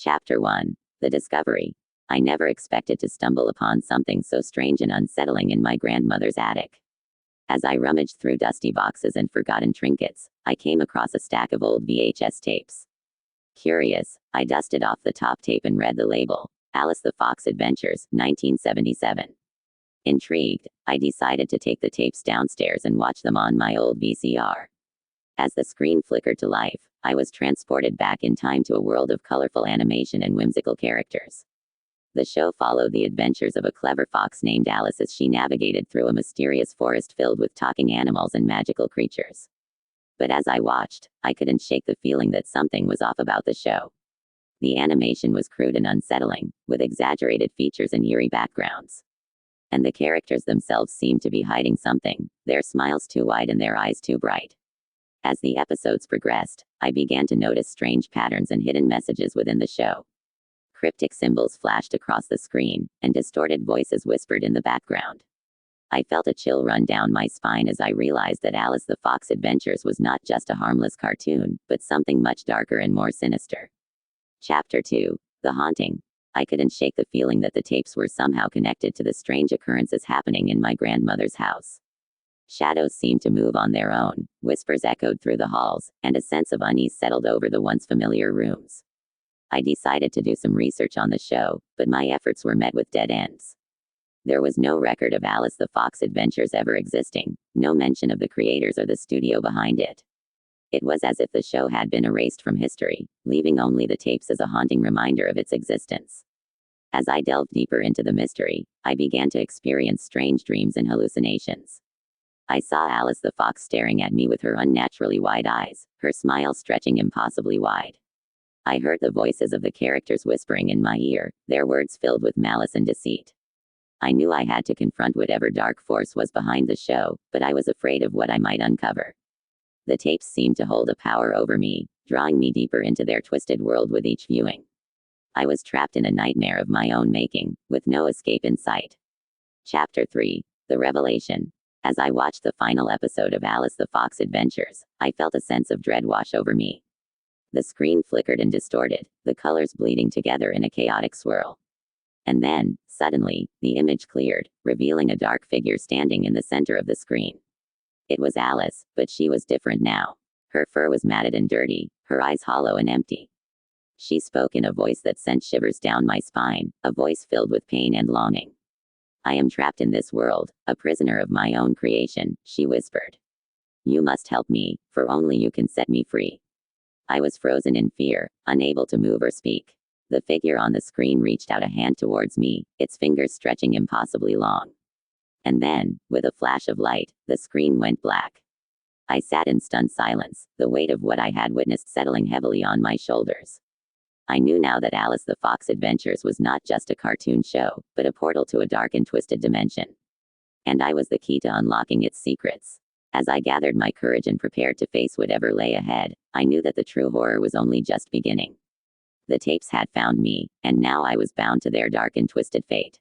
Chapter 1. The Discovery. I never expected to stumble upon something so strange and unsettling in my grandmother's attic. As I rummaged through dusty boxes and forgotten trinkets, I came across a stack of old VHS tapes. Curious, I dusted off the top tape and read the label, Alice the Fox Adventures, 1977. Intrigued, I decided to take the tapes downstairs and watch them on my old VCR. As the screen flickered to life, I was transported back in time to a world of colorful animation and whimsical characters. The show followed the adventures of a clever fox named Alice as she navigated through a mysterious forest filled with talking animals and magical creatures. But as I watched, I couldn't shake the feeling that something was off about the show. The animation was crude and unsettling, with exaggerated features and eerie backgrounds. And the characters themselves seemed to be hiding something, their smiles too wide and their eyes too bright. As the episodes progressed, I began to notice strange patterns and hidden messages within the show. Cryptic symbols flashed across the screen, and distorted voices whispered in the background. I felt a chill run down my spine as I realized that Alice the Fox Adventures was not just a harmless cartoon, but something much darker and more sinister. Chapter 2. The Haunting. I couldn't shake the feeling that the tapes were somehow connected to the strange occurrences happening in my grandmother's house. Shadows seemed to move on their own, whispers echoed through the halls, and a sense of unease settled over the once familiar rooms. I decided to do some research on the show, but my efforts were met with dead ends. There was no record of Alice the Fox Adventures ever existing, no mention of the creators or the studio behind it. It was as if the show had been erased from history, leaving only the tapes as a haunting reminder of its existence. As I delved deeper into the mystery, I began to experience strange dreams and hallucinations. I saw Alice the Fox staring at me with her unnaturally wide eyes, her smile stretching impossibly wide. I heard the voices of the characters whispering in my ear, their words filled with malice and deceit. I knew I had to confront whatever dark force was behind the show, but I was afraid of what I might uncover. The tapes seemed to hold a power over me, drawing me deeper into their twisted world with each viewing. I was trapped in a nightmare of my own making, with no escape in sight. Chapter 3. The Revelation. As I watched the final episode of Alice the Fox Adventures, I felt a sense of dread wash over me. The screen flickered and distorted, the colors bleeding together in a chaotic swirl. And then, suddenly, the image cleared, revealing a dark figure standing in the center of the screen. It was Alice, but she was different now. Her fur was matted and dirty, her eyes hollow and empty. She spoke in a voice that sent shivers down my spine, a voice filled with pain and longing. I am trapped in this world, a prisoner of my own creation, she whispered. You must help me, for only you can set me free. I was frozen in fear, unable to move or speak. The figure on the screen reached out a hand towards me, its fingers stretching impossibly long. And then, with a flash of light, the screen went black. I sat in stunned silence, the weight of what I had witnessed settling heavily on my shoulders. I knew now that Alice the Fox Adventures was not just a cartoon show, but a portal to a dark and twisted dimension. And I was the key to unlocking its secrets. As I gathered my courage and prepared to face whatever lay ahead, I knew that the true horror was only just beginning. The tapes had found me, and now I was bound to their dark and twisted fate.